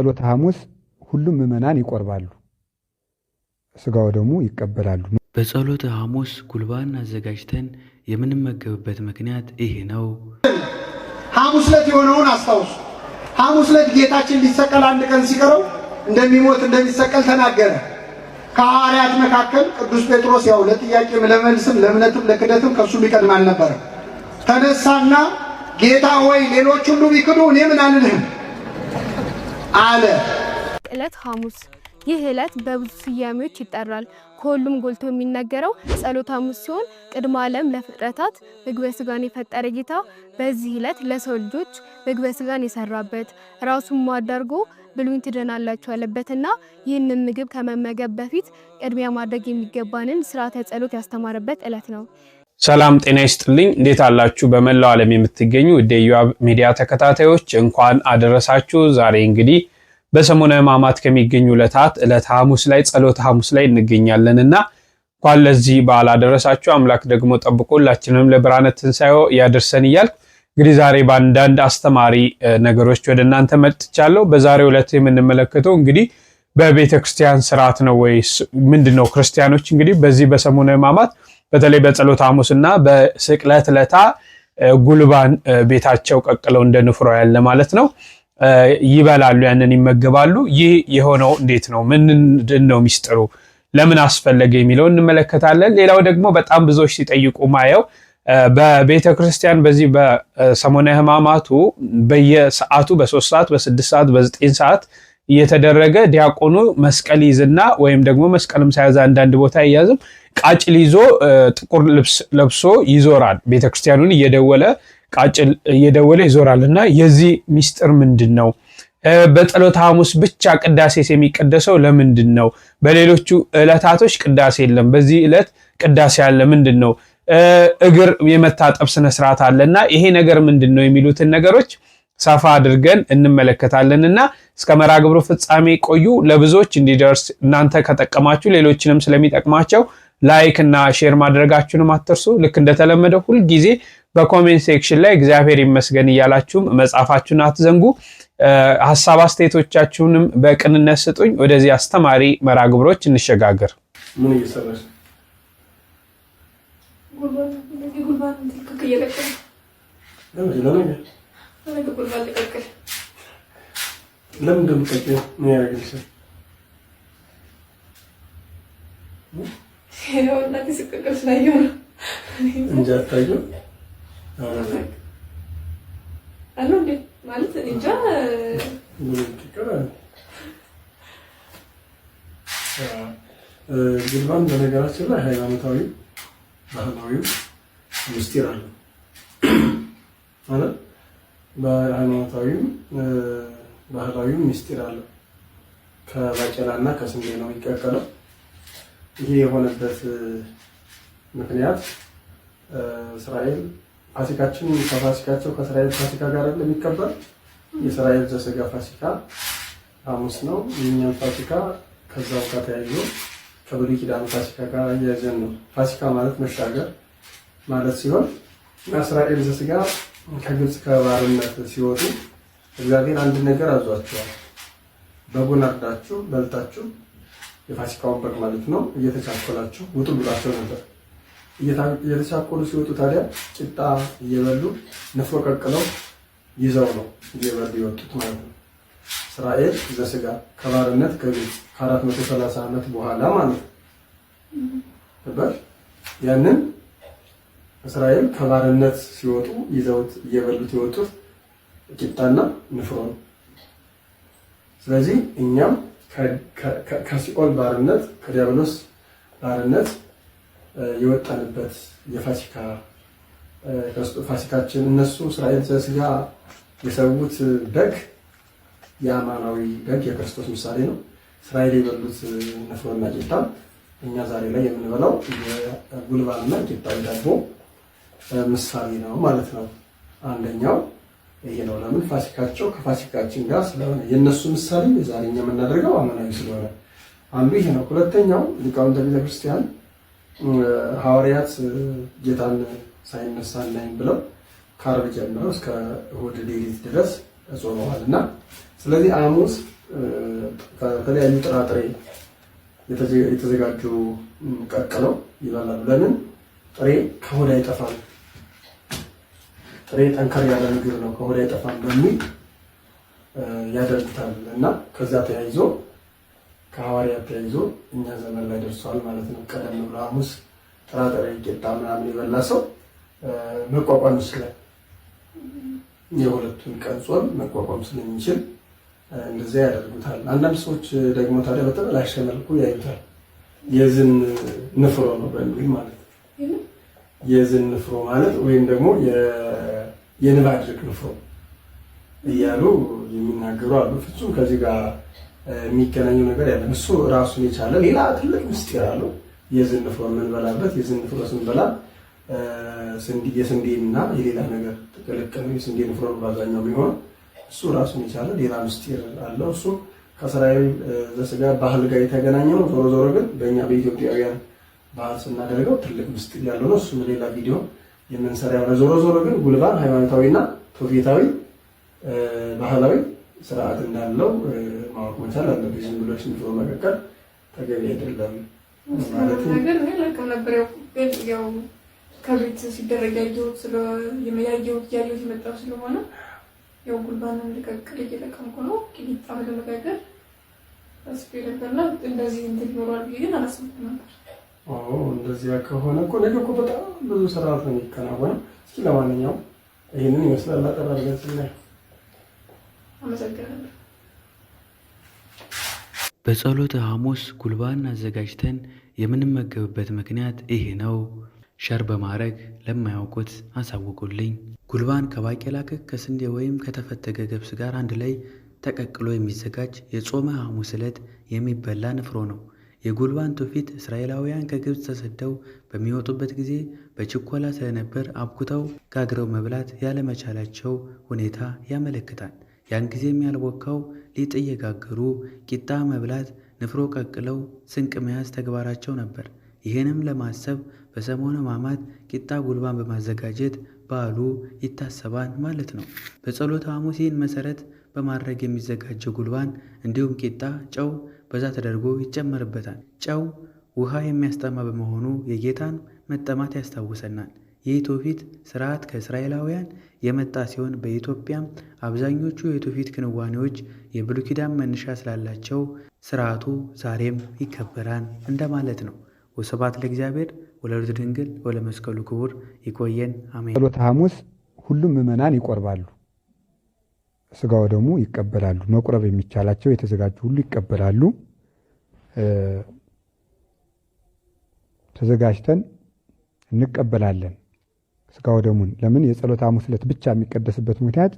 ጸሎተ ሐሙስ ሁሉም ምዕመናን ይቆርባሉ፣ ስጋው ደግሞ ይቀበላሉ። በጸሎተ ሐሙስ ጉልባን አዘጋጅተን የምንመገብበት ምክንያት ይሄ ነው። ሐሙስ ዕለት የሆነውን አስታውሱ። ሐሙስ ዕለት ጌታችን ሊሰቀል አንድ ቀን ሲቀረው እንደሚሞት እንደሚሰቀል ተናገረ። ከሐዋርያት መካከል ቅዱስ ጴጥሮስ ያው ለጥያቄም ለመልስም ለእምነትም ለክደትም ከሱ ሊቀድም አልነበረም። ተነሳና ጌታ ሆይ ሌሎች ሁሉ ቢክዱ እኔ ምን አልልህም አለ። ዕለት ሐሙስ ይህ ዕለት በብዙ ስያሜዎች ይጠራል። ከሁሉም ጎልቶ የሚነገረው ጸሎተ ሐሙስ ሲሆን ቅድመ ዓለም ለፍጥረታት ምግበ ሥጋን የፈጠረ ጌታ በዚህ ዕለት ለሰው ልጆች ምግበ ሥጋን የሰራበት ራሱን ማዳርጎ ብሉኝ ትድናላችሁ ያለበትና ይህንን ምግብ ከመመገብ በፊት ቅድሚያ ማድረግ የሚገባንን ሥርዓተ ጸሎት ያስተማረበት ዕለት ነው። ሰላም ጤና ይስጥልኝ። እንዴት አላችሁ? በመላው ዓለም የምትገኙ የኢዮአብ ሚዲያ ተከታታዮች እንኳን አደረሳችሁ። ዛሬ እንግዲህ በሰሙነ ሕማማት ከሚገኙ ዕለታት ዕለተ ሐሙስ ላይ ጸሎተ ሐሙስ ላይ እንገኛለንና እንኳን ለዚህ በዓል አደረሳችሁ። አምላክ ደግሞ ጠብቆ ሁላችንም ለብርሃነ ትንሣኤው ያደርሰን እያልኩ እንግዲህ ዛሬ በአንዳንድ አስተማሪ ነገሮች ወደ እናንተ መጥቻለሁ። በዛሬው ዕለት የምንመለከተው እንግዲህ በቤተ ክርስቲያን ስርዓት ነው ወይስ ምንድነው? ክርስቲያኖች እንግዲህ በዚህ በሰሙነ ሕማማት በተለይ በጸሎተ ሐሙስና በስቅለት ዕለት ጉልባን ቤታቸው ቀቅለው እንደ ንፍሮ ያለ ማለት ነው ይበላሉ፣ ያንን ይመገባሉ። ይህ የሆነው እንዴት ነው? ምንድነው ሚስጥሩ? ለምን አስፈለገ የሚለው እንመለከታለን። ሌላው ደግሞ በጣም ብዙዎች ሲጠይቁ ማየው በቤተ ክርስቲያን በዚህ በሰሙነ ሕማማቱ በየሰዓቱ በ3 ሰዓት በ6 ሰዓት በ9 ሰዓት እየተደረገ ዲያቆኑ መስቀል ይዝና ወይም ደግሞ መስቀልም ሳያዝ አንዳንድ ቦታ ይያዝም ቃጭል ይዞ ጥቁር ልብስ ለብሶ ይዞራል። ቤተክርስቲያኑን እየደወለ ቃጭል እየደወለ ይዞራልና የዚህ ሚስጥር ምንድነው? በጸሎተ ሐሙስ ብቻ ቅዳሴ የሚቀደሰው ለምንድነው? በሌሎቹ ዕለታቶች ቅዳሴ የለም፣ በዚህ ዕለት ቅዳሴ አለ። ምንድነው? እግር የመታጠብ ስነ ስርዓት አለና ይሄ ነገር ምንድነው የሚሉትን ነገሮች ሰፋ አድርገን እንመለከታለንና እስከ መርሐ ግብሩ ፍጻሜ ቆዩ። ለብዙዎች እንዲደርስ እናንተ ከጠቀማችሁ ሌሎችንም ስለሚጠቅማቸው ላይክ እና ሼር ማድረጋችሁንም አትርሱ። ልክ እንደተለመደው ሁሉ ጊዜ በኮሜንት ሴክሽን ላይ እግዚአብሔር ይመስገን እያላችሁም መጻፋችሁን አትዘንጉ። ሐሳብ አስተያየቶቻችሁንም በቅንነት ስጡኝ። ወደዚህ አስተማሪ መርሐ ግብሮች እንሸጋገር። ምን እየሰራሽ? ጉልባን ለምን እንደምትቀቂው ምን ያደርግልሻል? ወላሂ ስቅቅል ስላየሁ ነው እንጂ አታየው አሉ እንዴ ማለት እንጃ ምን ይቀራል? ጉልባን በነገራችን ላይ ሃይማኖታዊ ባህላዊ ምስጢር አለው ማለት በሃይማኖታዊም ባህላዊም ምስጢር አለው። ከባቄላና ከስንዴ ነው የሚቀቀለው። ይሄ የሆነበት ምክንያት እስራኤል ፋሲካችን ከፋሲካቸው ከእስራኤል ፋሲካ ጋር የሚከበር የእስራኤል ዘሥጋ ፋሲካ ሐሙስ ነው። የእኛም ፋሲካ ከዛው ጋር ተያይዞ ከብሉይ ኪዳን ፋሲካ ጋር አያይዘን ነው። ፋሲካ ማለት መሻገር ማለት ሲሆን እስራኤል ዘሥጋ ከግብፅ ከባርነት ሲወጡ እግዚአብሔር አንድ ነገር አዟቸዋል። በጉን አርዳችሁ በልታችሁ የፋሲካውን በግ ማለት ነው እየተቻኮላችሁ ውጡ ብሏቸው ነበር። እየተቻኮሉ ሲወጡ ታዲያ ቂጣ እየበሉ ንፍሮ ቀቅለው ይዘው ነው እየበሉ የወጡት ማለት ነው። እስራኤል ዘሥጋ ከባርነት ከግብፅ ከ430 ዓመት በኋላ ማለት ነው። ያንን እስራኤል ከባርነት ሲወጡ ይዘውት እየበሉት የወጡት ቂጣና ንፍሮ ነው። ስለዚህ እኛም ከሲኦል ባርነት ከዲያብሎስ ባርነት የወጣንበት የፋሲካ ፋሲካችን እነሱ እስራኤል ዘሥጋ የሰዉት በግ የአማናዊ በግ የክርስቶስ ምሳሌ ነው። እስራኤል የበሉት ንፍሮና ቂጣ እኛ ዛሬ ላይ የምንበላው የጉልባንና ቂጣ ዳቦ ምሳሌ ነው ማለት ነው። አንደኛው ይሄ ነው። ለምን ፋሲካቸው ከፋሲካችን ጋር ስለሆነ የነሱ ምሳሌ ዛሬኛ የምናደርገው አማናዊ ስለሆነ አንዱ ይሄ ነው። ሁለተኛው ሊቃውንተ ቤተክርስቲያን ሐዋርያት ጌታን ሳይነሳ እናይም ብለው ከዓርብ ጀምረው እስከ እሑድ ሌሊት ድረስ ጾመዋልና ስለዚህ ሐሙስ ከተለያዩ ጥራጥሬ የተዘጋጁ ቀቅለው ይበላሉ። ለምን? ጥሬ ከሆድ አይጠፋም፣ ጥሬ ጠንከር ያለ ምግብ ነው፣ ከሆድ አይጠፋም በሚል ያደርጉታል። እና ከዛ ተያይዞ ከሐዋርያት ተያይዞ እኛ ዘመን ላይ ደርሷል ማለት ነው። ቀደም ብሎ ሐሙስ ጥራጥሬ ቂጣ ምናምን የበላ ሰው መቋቋም ይችላል። የሁለቱን ቀን ጾም መቋቋም ስለሚችል እንደዚያ ያደርጉታል። አንዳንድ ሰዎች ደግሞ ታዲያ በተበላሸ መልኩ ያዩታል። የዝን ንፍሮ ነው በሚል ማለት ነው። የዝን ንፍሮ ማለት ወይም ደግሞ የንባድርቅ ንፍሮ እያሉ የሚናገሩ አሉ። ፍጹም ከዚህ ጋር የሚገናኘው ነገር ያለ እሱ ራሱን የቻለ ሌላ ትልቅ ምስጢር አለው። የዝን ንፍሮ የምንበላበት የዝን ንፍሮ ስንበላ የስንዴና የሌላ ነገር ቅልቅል ነው። የስንዴ ንፍሮ በአብዛኛው ቢሆን እሱ ራሱን የቻለ ሌላ ምስጢር አለው። እሱም ከእስራኤል ዘሥጋ ባህል ጋር የተገናኘ ነው። ዞሮ ዞሮ ግን በእኛ በኢትዮጵያውያን ባህል ስናደርገው ትልቅ ምስጢር ያለው ነው። እሱም ሌላ ቪዲዮ የምንሰራ ያለ። ዞሮ ዞሮ ግን ጉልባን ሃይማኖታዊና ትውፊታዊ ባህላዊ ስርዓት እንዳለው ማወቅ መቻል አለብን። ዝም ብሎ ንፍሮ መቀቀል ተገቢ አይደለም ማለት ነው። ነገር ነው ለከም ነበር ያው ከቤት ሲደረግ ያየሁት የመጣው ስለሆነ ያው ጉልባንን ልቀቅል እየለቀምኩ ነው። ቂጣ ለመጋገር አስፔረና እንደዚህ ይኖራል ብዬ ግን አላሰብኩም ነበር። እንደዚያ ከሆነ እኮ ነገ እኮ በጣም ብዙ ስርዓት ነው የሚከናወነው። እስኪ ለማንኛውም ይህንን ይመስላል አጠራርገን ስናየው። አመሰግናለሁ። በጸሎተ ሐሙስ ጉልባን አዘጋጅተን የምንመገብበት ምክንያት ይሄ ነው። ሸር በማድረግ ለማያውቁት አሳውቁልኝ። ጉልባን ከባቄላ ክክ፣ ከስንዴ ወይም ከተፈተገ ገብስ ጋር አንድ ላይ ተቀቅሎ የሚዘጋጅ የጾመ ሐሙስ ዕለት የሚበላ ንፍሮ ነው። የጉልባን ትውፊት እስራኤላውያን ከግብፅ ተሰደው በሚወጡበት ጊዜ በችኮላ ስለነበር አብኩተው ጋግረው መብላት ያለመቻላቸው ሁኔታ ያመለክታል። ያን ጊዜም ያልቦካው ሊጥ እየጋገሩ ቂጣ መብላት፣ ንፍሮ ቀቅለው ስንቅ መያዝ ተግባራቸው ነበር። ይህንም ለማሰብ በሰሞነ ሕማማት ቂጣ ጉልባን በማዘጋጀት በዓሉ ይታሰባል ማለት ነው። በጸሎተ ሐሙስ ይህን መሰረት በማድረግ የሚዘጋጀው ጉልባን እንዲሁም ቂጣ ጨው በዛ ተደርጎ ይጨመርበታል። ጨው ውሃ የሚያስጠማ በመሆኑ የጌታን መጠማት ያስታውሰናል። ይህ ትውፊት ስርዓት ከእስራኤላውያን የመጣ ሲሆን በኢትዮጵያም አብዛኞቹ የትውፊት ክንዋኔዎች የብሉይ ኪዳን መነሻ ስላላቸው ስርዓቱ ዛሬም ይከበራል እንደማለት ነው። ወስብሐት ለእግዚአብሔር ወለወላዲቱ ድንግል ወለመስቀሉ ክቡር። ይቆየን። አሜን። ጸሎተ ሐሙስ ሁሉም ምዕመናን ይቆርባሉ፣ ስጋው ደግሞ ይቀበላሉ። መቁረብ የሚቻላቸው የተዘጋጁ ሁሉ ይቀበላሉ። ተዘጋጅተን እንቀበላለን ስጋው ደሙን። ለምን የጸሎተ ሐሙስ ዕለት ብቻ የሚቀደስበት ምክንያት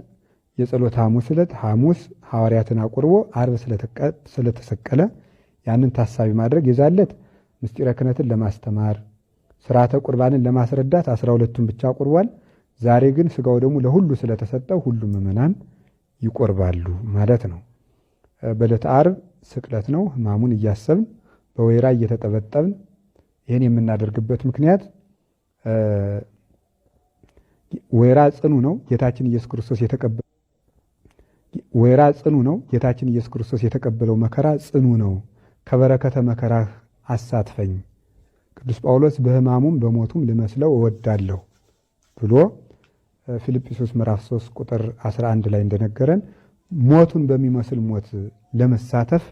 የጸሎተ ሐሙስ ዕለት ሐሙስ ሐዋርያትን አቁርቦ ዓርብ ስለተሰቀለ ያንን ታሳቢ ማድረግ የዛለት ምስጢረ ክህነትን ለማስተማር ስርዓተ ቁርባንን ለማስረዳት 12ቱን ብቻ አቁርቧል። ዛሬ ግን ስጋው ደግሞ ለሁሉ ስለተሰጠው ሁሉም ምዕመናን ይቆርባሉ ማለት ነው። በዕለተ ዓርብ ስቅለት ነው። ሕማሙን እያሰብን በወይራ እየተጠበጠብን ይህን የምናደርግበት ምክንያት ወይራ ጽኑ ነው። ጌታችን ኢየሱስ ክርስቶስ የተቀበለው መከራ ጽኑ ነው። ከበረከተ መከራህ አሳትፈኝ፣ ቅዱስ ጳውሎስ በሕማሙም በሞቱም ልመስለው እወዳለሁ ብሎ ፊልጵስዩስ ምዕራፍ 3 ቁጥር 11 ላይ እንደነገረን ሞቱን በሚመስል ሞት ለመሳተፍ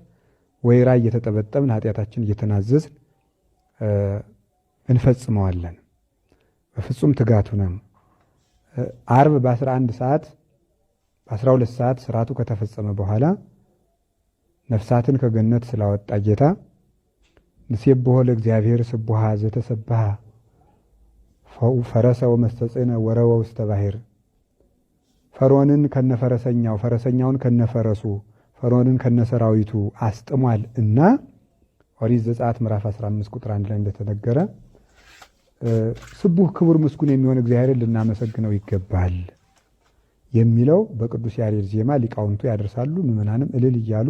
ወይራ እየተጠበጠብን ኃጢአታችን እየተናዘዝን እንፈጽመዋለን። በፍጹም ትጋቱ ነን። ዓርብ በ12 ሰዓት ስርዓቱ ከተፈጸመ በኋላ ነፍሳትን ከገነት ስላወጣ ጌታ ንሴብሖ ለእግዚአብሔር ስቡሐ ዘተሰብሐ ፈረሰ ወመስተጽእነ ወረወ ውስተ ባሕር። ፈርዖንን ከነፈረሰኛው ፈረሰኛውን ከነፈረሱ ፈርዖንን ከነሰራዊቱ አስጥሟል እና ኦሪት ዘጸአት ምዕራፍ 15 ቁጥር 1 ላይ እንደተነገረ ስቡሕ ክቡር ምስጉን የሚሆን እግዚአብሔርን ልናመሰግነው ይገባል የሚለው በቅዱስ ያሬድ ዜማ ሊቃውንቱ ያደርሳሉ። ምዕመናንም እልል እያሉ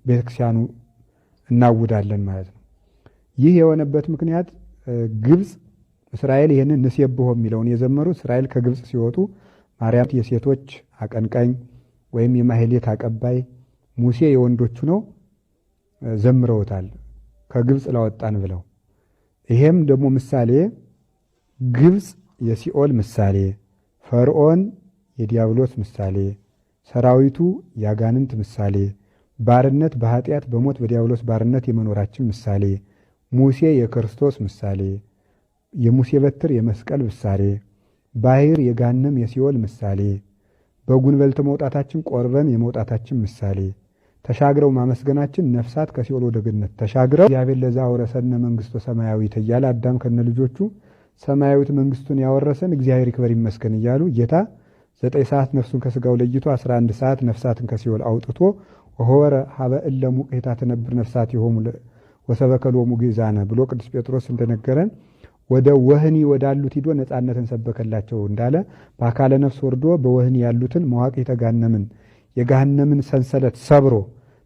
ቤተክርስቲያኑ እናውዳለን ማለት ነው። ይህ የሆነበት ምክንያት ግብፅ እስራኤል ይህንን ንሴብሖ የሚለውን የዘመሩት እስራኤል ከግብፅ ሲወጡ ማርያም የሴቶች አቀንቃኝ ወይም የማህሌት አቀባይ ሙሴ የወንዶቹ ነው፣ ዘምረውታል ከግብፅ ላወጣን ብለው። ይሄም ደግሞ ምሳሌ ግብፅ የሲኦል ምሳሌ፣ ፈርዖን የዲያብሎስ ምሳሌ፣ ሰራዊቱ ያጋንንት ምሳሌ፣ ባርነት በኃጢአት በሞት በዲያብሎስ ባርነት የመኖራችን ምሳሌ፣ ሙሴ የክርስቶስ ምሳሌ፣ የሙሴ በትር የመስቀል ምሳሌ፣ ባህር የጋነም የሲኦል ምሳሌ፣ በጉንበልት መውጣታችን ቆርበን የመውጣታችን ምሳሌ፣ ተሻግረው ማመስገናችን ነፍሳት ከሲኦል ወደ ገነት ተሻግረው እግዚአብሔር ለዛ አወረሰነ መንግስቱ ሰማያዊት እያለ አዳም ከነ ልጆቹ ሰማያዊት መንግስቱን ያወረሰን እግዚአብሔር ይክበር ይመስገን እያሉ ጌታ 9 ሰዓት ነፍሱን ከስጋው ለይቶ 11 ሰዓት ነፍሳትን ከሲኦል አውጥቶ ወሆረ ሀበ እለ ሙቅታ ተነብር ነፍሳት ይሆሙ ወሰበከሎሙ ግዛነ ብሎ ቅዱስ ጴጥሮስ እንደነገረን ወደ ወህኒ ወዳሉት ሂዶ ነፃነትን ሰበከላቸው እንዳለ በአካለ ነፍስ ወርዶ በወህኒ ያሉትን መዋቅተ ገሃነምን የገሃነምን ሰንሰለት ሰብሮ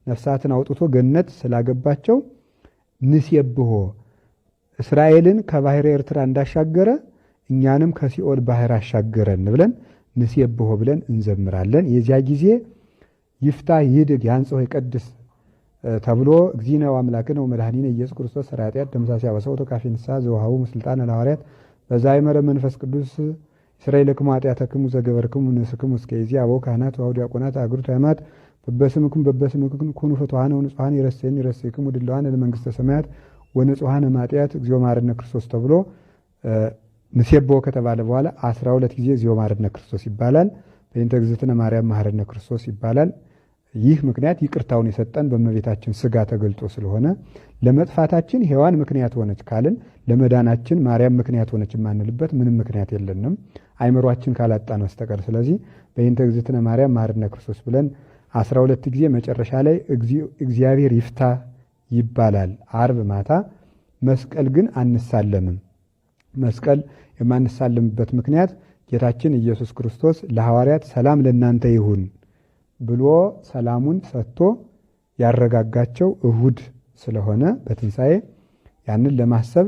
ነፍሳትን አውጥቶ ገነት ስላገባቸው ንስየብሖ እስራኤልን ከባህረ ኤርትራ እንዳሻገረ እኛንም ከሲኦል ባህር አሻገረን ብለን ንስየብሖ ብለን እንዘምራለን። የዚያ ጊዜ ይፍታ ይድግ ያንጽሖ ይቀድስ ተብሎ እግዚእነ ወአምላክነ ወመድኃኒነ ኢየሱስ ክርስቶስ ሠራየ ኃጢአት ደምሳሴ አበሳው ተካፌ ንስሐ ዘወሃቡ ስልጣነ ለሐዋርያት በዛይመረ መንፈስ ቅዱስ እስራኤልክሙ ኃጢአተክሙ ዘገበርክሙ ንስክሙ እስከ ይእዜሰ አበው ካህናት ወአበው ዲያቆናት አግብርት ሃይማኖት በበስምክሙ ኩኑ ፍቱሐነ ወንጹሐነ ይረሴክሙ ድልዋነ ለመንግሥተ ሰማያት ወንጹሐነ እምኃጢአት እግዚኦ መሐረነ ክርስቶስ ተብሎ ንሴብሖ ከተባለ በኋላ 12 ጊዜ እግዚኦ መሐረነ ክርስቶስ ይባላል። በእንተ እግዝእትነ ማርያም መሐረነ ክርስቶስ ይባላል። ይህ ምክንያት ይቅርታውን የሰጠን በእመቤታችን ስጋ ተገልጦ ስለሆነ ለመጥፋታችን ሔዋን ምክንያት ሆነች ካልን ለመዳናችን ማርያም ምክንያት ሆነች የማንልበት ምንም ምክንያት የለንም አይምሯችን ካላጣን በስተቀር። ስለዚህ በእንተ እግዝእትነ ማርያም መሐረነ ክርስቶስ ብለን 12 ጊዜ መጨረሻ ላይ እግዚአብሔር ይፍታ ይባላል ዓርብ ማታ። መስቀል ግን አንሳለምም። መስቀል የማንሳለምበት ምክንያት ጌታችን ኢየሱስ ክርስቶስ ለሐዋርያት ሰላም ለእናንተ ይሁን ብሎ ሰላሙን ሰጥቶ ያረጋጋቸው እሁድ ስለሆነ በትንሣኤ ያንን ለማሰብ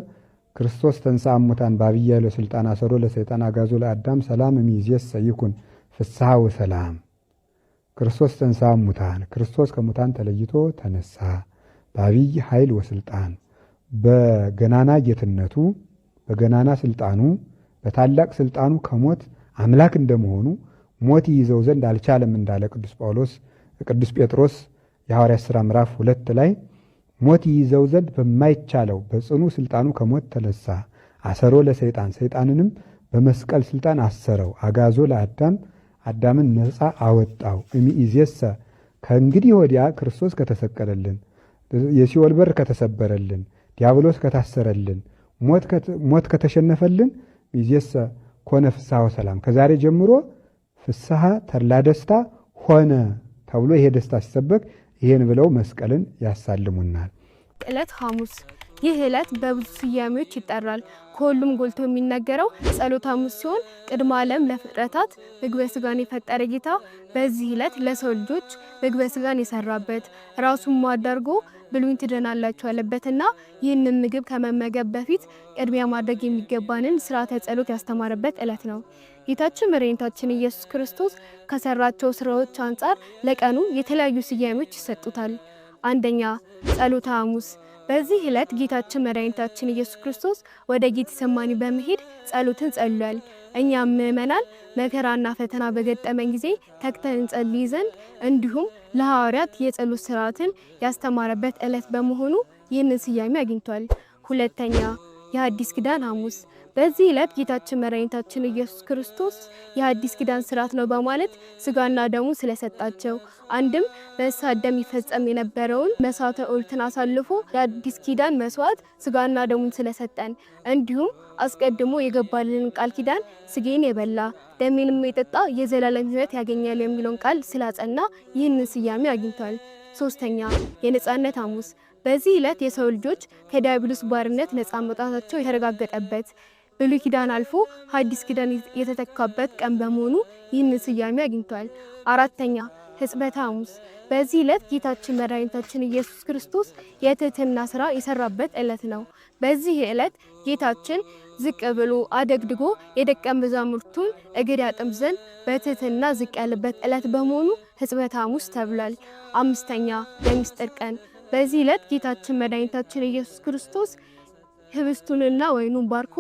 ክርስቶስ ተንሥአ እሙታን በዐቢይ ኃይል ወሥልጣን አሰሮ ለሰይጣን አግዓዞ ለአዳም ሰላም እምይእዜሰ ይኩን ፍስሐ ወሰላም። ክርስቶስ ተንሥአ እሙታን ክርስቶስ ከሙታን ተለይቶ ተነሳ በዐቢይ ኃይል ወሥልጣን በገናና ጌትነቱ በገናና ስልጣኑ በታላቅ ስልጣኑ ከሞት አምላክ እንደመሆኑ ሞት ይይዘው ዘንድ አልቻለም እንዳለ ቅዱስ ጴጥሮስ የሐዋርያት ሥራ ምዕራፍ 2 ላይ ሞት ይይዘው ዘንድ በማይቻለው በጽኑ ስልጣኑ ከሞት ተነሳ። አሰሮ ለሰይጣን ሰይጣንንም በመስቀል ስልጣን አሰረው። አግዓዞ ለአዳም አዳምን ነፃ አወጣው። እምይእዜሰ ከእንግዲህ ወዲያ ክርስቶስ ከተሰቀለልን፣ የሲኦል በር ከተሰበረልን፣ ዲያብሎስ ከታሰረልን፣ ሞት ከተሸነፈልን ይእዜሰ ኮነ ፍስሐ ወሰላም ከዛሬ ጀምሮ ፍስሐ ተድላ ደስታ ሆነ ተብሎ ይሄ ደስታ ሲሰበክ ይሄን ብለው መስቀልን ያሳልሙናል። ዕለት ሐሙስ። ይህ ዕለት በብዙ ስያሜዎች ይጠራል። ከሁሉም ጎልቶ የሚነገረው ጸሎተ ሐሙስ ሲሆን ቅድመ ዓለም ለፍጥረታት ምግበ ሥጋን የፈጠረ ጌታ በዚህ ዕለት ለሰው ልጆች ምግበ ሥጋን የሰራበት ራሱን ሟድ አድርጎ ብሉኝ ትድናላችሁ ያለበትና ይህንን ምግብ ከመመገብ በፊት ቅድሚያ ማድረግ የሚገባንን ስርዓተ ጸሎት ያስተማረበት ዕለት ነው። ጌታችን መድኃኒታችን ኢየሱስ ክርስቶስ ከሰራቸው ስራዎች አንጻር ለቀኑ የተለያዩ ስያሜዎች ይሰጡታል። አንደኛ ጸሎተ ሐሙስ። በዚህ ዕለት ጌታችን መድኃኒታችን ኢየሱስ ክርስቶስ ወደ ጌቴሰማኒ በመሄድ ጸሎትን ጸልሏል። እኛም ምእመናን መከራና ፈተና በገጠመን ጊዜ ተግተን እንጸልይ ዘንድ እንዲሁም ለሐዋርያት የጸሎት ስርዓትን ያስተማረበት ዕለት በመሆኑ ይህንን ስያሜ አግኝቷል። ሁለተኛ የሐዲስ ኪዳን ሐሙስ። በዚህ ዕለት ጌታችን መድኃኒታችን ኢየሱስ ክርስቶስ የሐዲስ ኪዳን ስርዓት ነው በማለት ስጋና ደሙ ስለሰጣቸው አንድም በእሳት ደም ይፈጸም የነበረውን መስዋዕተ ኦሪትን አሳልፎ የሐዲስ ኪዳን መስዋዕት ስጋና ደሙን ስለሰጠን እንዲሁም አስቀድሞ የገባልን ቃል ኪዳን ስጋዬን የበላ ደሜንም የጠጣ የዘላለም ሕይወት ያገኛል የሚለውን ቃል ስላጸና ይህንን ስያሜ አግኝቷል። ሶስተኛ የነጻነት ሐሙስ። በዚህ ዕለት የሰው ልጆች ከዲያብሎስ ባርነት ነጻ መውጣታቸው የተረጋገጠበት ብሉይ ኪዳን አልፎ ሐዲስ ኪዳን የተተካበት ቀን በመሆኑ ይህንን ስያሜ አግኝቷል። አራተኛ ሕጽበተ ሐሙስ። በዚህ ዕለት ጌታችን መድኃኒታችን ኢየሱስ ክርስቶስ የትህትና ስራ የሰራበት ዕለት ነው። በዚህ ዕለት ጌታችን ዝቅ ብሎ አደግድጎ የደቀ መዛሙርቱን እግር ያጥብ ዘንድ በትህትና ዝቅ ያለበት ዕለት በመሆኑ ሕጽበተ ሐሙስ ተብሏል። አምስተኛ የምስጢር ቀን። በዚህ ዕለት ጌታችን መድኃኒታችን ኢየሱስ ክርስቶስ ህብስቱንና ወይኑን ባርኮ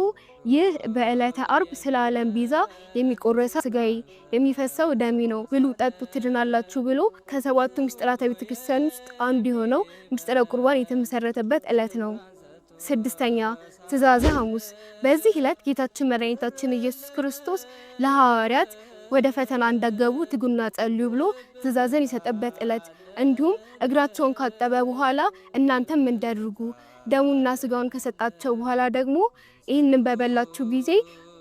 ይህ በዕለተ ዓርብ ስለ ዓለም ቤዛ የሚቆረሰው ሥጋዬ የሚፈሰው ደሜ ነው፣ ብሉ ጠጡ ትድናላችሁ ብሎ ከሰባቱ ምስጢራተ ቤተ ክርስቲያን ውስጥ አንዱ የሆነው ምስጢረ ቁርባን የተመሰረተበት ዕለት ነው። ስድስተኛ ትእዛዘ ሐሙስ። በዚህ ዕለት ጌታችን መድኃኒታችን ኢየሱስ ክርስቶስ ለሐዋርያት ወደ ፈተና እንዳገቡ ትጉና ጸልዩ ብሎ ትእዛዝን የሰጠበት ዕለት፣ እንዲሁም እግራቸውን ካጠበ በኋላ እናንተም እንዳድርጉ ደሙና ስጋውን ከሰጣቸው በኋላ ደግሞ ይህንን በበላችሁ ጊዜ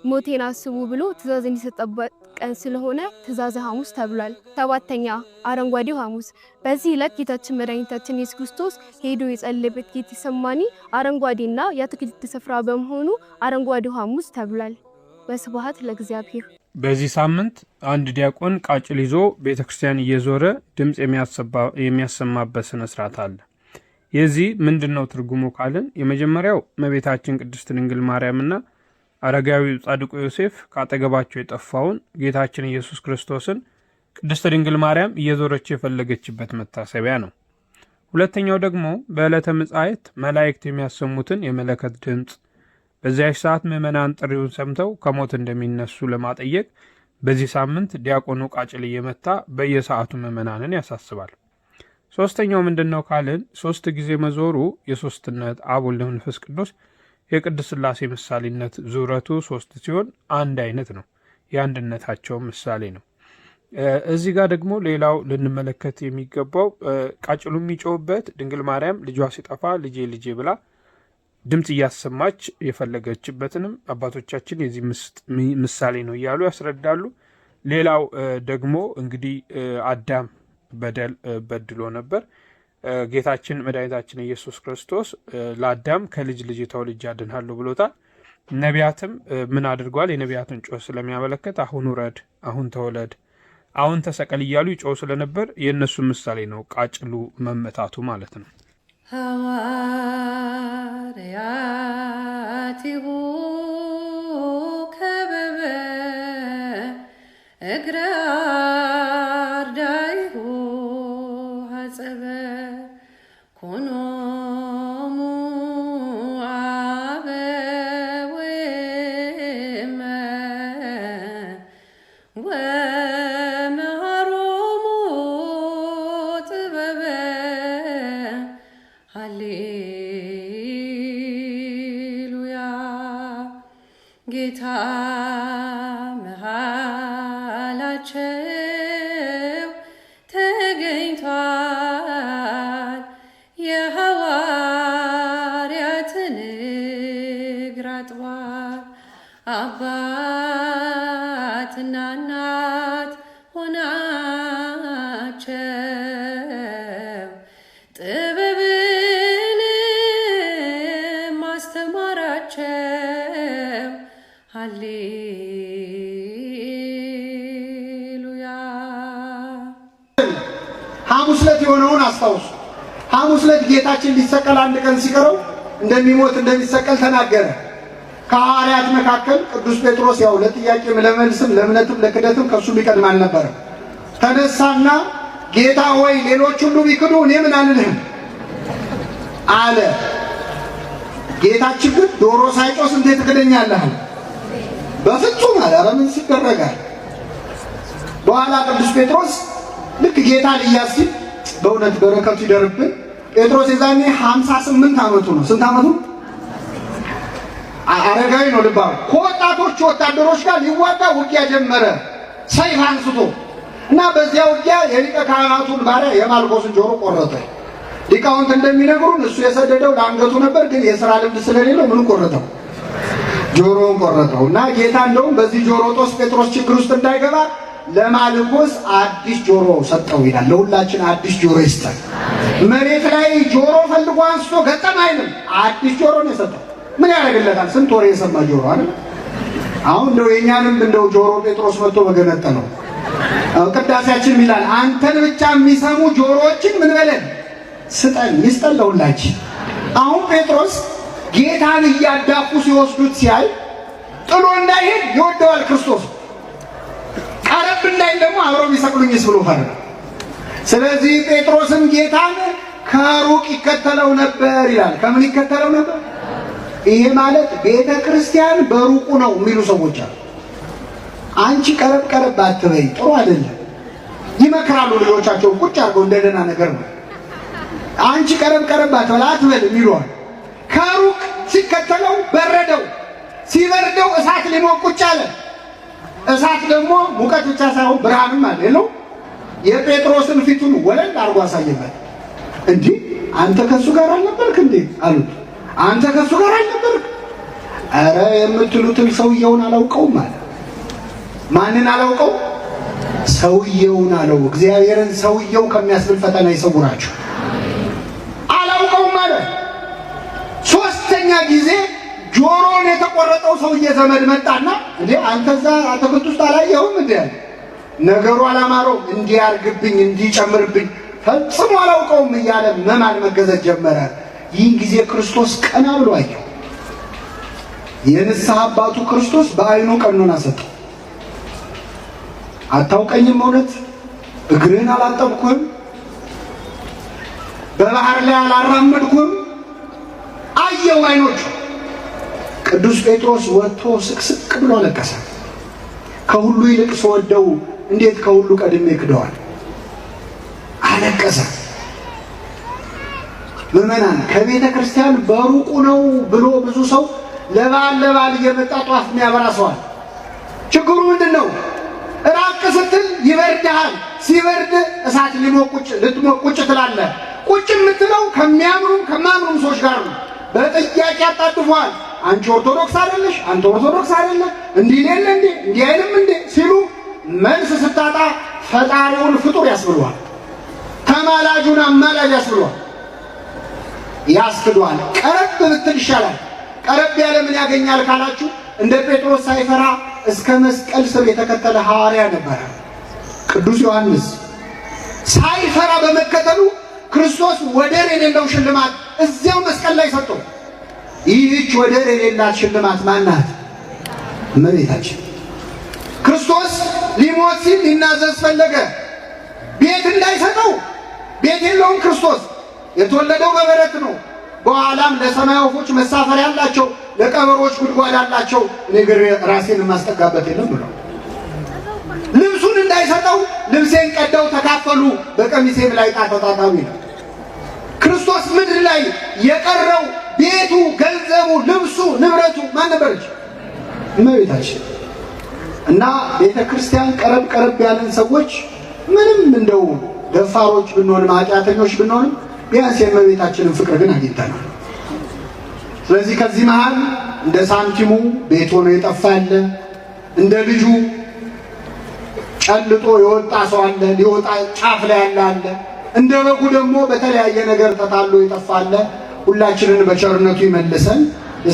ሞቴን አስቡ ብሎ ትእዛዝን የሰጠበት ቀን ስለሆነ ትእዛዘ ሐሙስ ተብሏል። ሰባተኛ አረንጓዴው ሐሙስ። በዚህ ዕለት ጌታችን መድኃኒታችን ኢየሱስ ክርስቶስ ሄዶ የጸለየበት ጌቴሰማኒ አረንጓዴና የአትክልት ስፍራ በመሆኑ አረንጓዴው ሐሙስ ተብሏል። ወስብሐት ለእግዚአብሔር። በዚህ ሳምንት አንድ ዲያቆን ቃጭል ይዞ ቤተ ክርስቲያን እየዞረ ድምፅ የሚያሰማበት ስነ ስርዓት አለ። የዚህ ምንድነው ትርጉሙ ካልን የመጀመሪያው እመቤታችን ቅድስት ድንግል ማርያምና አረጋዊው ጻድቁ ዮሴፍ ካጠገባቸው የጠፋውን ጌታችን ኢየሱስ ክርስቶስን ቅድስት ድንግል ማርያም እየዞረች የፈለገችበት መታሰቢያ ነው። ሁለተኛው ደግሞ በዕለተ ምጽአት መላእክት የሚያሰሙትን የመለከት ድምፅ፣ በዚያች ሰዓት ምዕመናን ጥሪውን ሰምተው ከሞት እንደሚነሱ ለማጠየቅ በዚህ ሳምንት ዲያቆኑ ቃጭል እየመታ በየሰዓቱ ምዕመናንን ያሳስባል። ሶስተኛው ምንድነው ካልን 3 ጊዜ መዞሩ የሶስትነት አብ ወልድ መንፈስ ቅዱስ የቅድስት ሥላሴ ምሳሌነት ዙረቱ 3 ሲሆን አንድ አይነት ነው። የአንድነታቸው ምሳሌ ነው። እዚህ ጋር ደግሞ ሌላው ልንመለከት የሚገባው ቃጭሉ የሚጮህበት ድንግል ማርያም ልጇ ሲጠፋ ልጄ ልጄ ብላ ድምፅ እያሰማች የፈለገችበትንም አባቶቻችን የዚህ ምሳሌ ነው እያሉ ያስረዳሉ። ሌላው ደግሞ እንግዲህ አዳም በድሎ ነበር። ጌታችን መድኃኒታችን ኢየሱስ ክርስቶስ ለአዳም ከልጅ ልጅ ተወልጄ አድንሃለሁ ብሎታል። ነቢያትም ምን አድርጓል? የነቢያትን ጮህ ስለሚያመለክት አሁን ውረድ፣ አሁን ተወለድ፣ አሁን ተሰቀል እያሉ ይጮህ ስለነበር የእነሱ ምሳሌ ነው ቃጭሉ መመታቱ ማለት ነው። ሐዋርያቲሁ ከበበ እግረ አርዳኢሁ ሐጸበ ኮኖሙ አበዊመ ወመሃሮሙ ጥበበ ሃሌሉያ። ጌታ መሃላቸው ተገኝቷል። የሐዋርያትን እግር አጥቧል። አባትና እናት ሆናቸው። ጥበብንም አስተማራቸው። ሃሌሉያ። ሐሙስ ዕለት የሆነውን አስታውሱ። ሐሙስ ዕለት ጌታችን ሊሰቀል አንድ ቀን ሲቀረው እንደሚሞት እንደሚሰቀል ተናገረ። ከሐዋርያት መካከል ቅዱስ ጴጥሮስ ያው ለጥያቄም ለመልስም ለእምነትም ለክደትም ከሱ ቢቀድም አልነበረም። ተነሳና ጌታ ሆይ ሌሎች ሁሉ ቢክዱ እኔ ምን አልልህም አለ። ጌታችን ግን ዶሮ ሳይጮህ እንዴት ትክደኛለህ? በፍጹም አለ። ኧረ ምን ሲደረጋል? በኋላ ቅዱስ ጴጥሮስ ልክ ጌታ ሊያዝ ሲል በእውነት በረከቱ ይደርብን። ጴጥሮስ የዛኔ 58 ዓመቱ ነው። ስንት ዓመቱ? አረጋዊ ነው። ልባ ከወጣቶች ወታደሮች ጋር ሊዋጋ ውጊያ ጀመረ፣ ሰይፍ አንስቶ እና በዚያ ውጊያ የሊቀ ካህናቱን ባሪያ የማልኮስን ጆሮ ቆረጠ። ሊቃውንት እንደሚነግሩን እሱ የሰደደው ለአንገቱ ነበር፣ ግን የሥራ ልምድ ስለሌለው ምን ቆረጠው? ጆሮውን ቆረጠው። እና ጌታ እንደውም በዚህ ጆሮ ጦስ ጴጥሮስ ችግር ውስጥ እንዳይገባ ለማልኮስ አዲስ ጆሮ ሰጠው ይላል። ለሁላችን አዲስ ጆሮ ይስጠን። መሬት ላይ ጆሮ ፈልጎ አንስቶ ገጠም አይልም፣ አዲስ ጆሮ ነው የሰጠው። ምን ያደርግለታል? ስንት ወሬ የሰማ ጆሮ አይደል? አሁን እንደው የኛንም እንደው ጆሮ ጴጥሮስ መጥቶ በገነጠለው ቅዳሴያችን ይላል አንተን ብቻ የሚሰሙ ጆሮዎችን ምን በለን ስጠን፣ ይስጠን ለሁላችን። አሁን ጴጥሮስ ጌታን እያዳፉ ሲወስዱት ሲያይ ጥሎ እንዳይሄድ ይወደዋል ክርስቶስ። ቀረብ እንዳይል ደግሞ አብረው ቢሰቅሉኝስ ብሎ ፈራ። ስለዚህ ጴጥሮስም ጌታን ከሩቅ ይከተለው ነበር ይላል። ከምን ይከተለው ነበር? ይሄ ማለት ቤተ ክርስቲያን በሩቁ ነው የሚሉ ሰዎች አሉ። አንቺ ቀረብ ቀረብ አትበይ፣ ጥሩ አይደለም ይመክራሉ። ልጆቻቸው ቁጭ አድርገው እንደደና ነገር ነው። አንቺ ቀረብ ቀረብ አትበል የሚሉዋል። ከሩቅ ሲከተለው በረደው። ሲበርደው እሳት ሊሞቅ ቁጭ አለ። እሳት ደግሞ ሙቀት ብቻ ሳይሆን ብርሃንም አለ የለው። የጴጥሮስን ፊቱን ወለል አድርጎ አሳየበት። እንዲህ አንተ ከሱ ጋር አልነበርክ እንዴ አሉት። አንተ ከሱ ጋር አልነበርክ? ኧረ የምትሉትን ሰውየውን አላውቀውም አለ። ማንን አላውቀው? ሰውየውን አለው። እግዚአብሔርን ሰውየው ከሚያስብል ፈተና ይሰውራችሁ። አላውቀውም አለ። ሶስተኛ ጊዜ ጆሮን የተቆረጠው ሰውዬ ዘመድ መጣና እንዴ አንተ እዛ አትክልት ውስጥ አላየኸውም እንዴ? ነገሩ አላማረው። እንዲያርግብኝ እንዲጨምርብኝ ፈጽሞ አላውቀውም እያለ መማል መገዘት ጀመረ። ይህን ጊዜ ክርስቶስ ቀና ብሎ አየው። የንስሐ አባቱ ክርስቶስ በዓይኑ ቀኖና ሰጠው። አታውቀኝም? እውነት እግርህን አላጠብኩህም? በባህር ላይ አላራመድኩህም? አየው ዓይኖቹ። ቅዱስ ጴጥሮስ ወጥቶ ስቅስቅ ብሎ አለቀሰ። ከሁሉ ይልቅ ስወደው እንዴት ከሁሉ ቀድሜ ክደዋል? አለቀሰ። ምዕመናን ከቤተ ክርስቲያን በሩቁ ነው ብሎ ብዙ ሰው ለበዓል እየመጣ ጧፍ የሚያበራ ሰዋል። ችግሩ ምንድን ነው? ራቅ ስትል ይበርድሃል። ሲበርድ እሳት ልትሞቅ ቁጭ ትላለህ። ቁጭ የምትለው ከሚያምሩም ከማምሩም ሰዎች ጋር ነው። በጥያቄ አጣጥፏል። አንቺ ኦርቶዶክስ አይደለሽ፣ አንተ ኦርቶዶክስ አይደለህ፣ እንዲህ ሌለ እንዴ እንዲህ አይልም እንዴ ሲሉ መልስ ስታጣ ፈጣሪውን ፍጡር ያስብሏል። ተማላጁን አማላጅ ያስብሏል፣ ያስክዷል። ቀረብ ብትል ይሻላል። ቀረብ ያለ ምን ያገኛል ካላችሁ እንደ ጴጥሮስ ሳይፈራ እስከ መስቀል ስር የተከተለ ሐዋርያ ነበረ ቅዱስ ዮሐንስ። ሳይፈራ በመከተሉ ክርስቶስ ወደር የሌለው ሽልማት እዚያው መስቀል ላይ ሰጠው። ይህች ወደር የሌላት ሽልማት ማናት? እመቤታችን። ክርስቶስ ሊሞት ሲል ሊናዘዝ ፈለገ። ቤት እንዳይሰጠው፣ ቤት የለውም ክርስቶስ። የተወለደው በበረት ነው። በኋላም ለሰማይ ወፎች መሳፈሪያ አላቸው፣ ለቀበሮች ጉድጓድ አላቸው፣ እኔ ግን ራሴን የማስጠጋበት የለም ብለው ልብሱን እንዳይሰጠው ልብሴን ቀደው ተካፈሉ፣ በቀሚሴም ላይ ዕጣ ተጣጣሉ ይላል። ክርስቶስ ምድር ላይ የቀረው ቤቱ፣ ገንዘቡ፣ ልብሱ፣ ንብረቱ ማን ነበረች? እመቤታችን። እና ቤተ ክርስቲያን ቀረብ ያለን ሰዎች ምንም እንደው ደፋሮች ብንሆንም ኃጢአተኞች ብንሆንም ቢያንስ የእመቤታችንን ፍቅር ግን አግኝተናል። ስለዚህ ከዚህ መሃል እንደ ሳንቲሙ ቤት ሆኖ የጠፋ አለ፣ እንደ ልጁ ጨልጦ የወጣ ሰው አለ፣ ሊወጣ ጫፍ ላይ ያለ አለ፣ እንደ በጉ ደግሞ በተለያየ ነገር ተታሎ የጠፋ አለ። ሁላችንን በቸርነቱ ይመልሰን።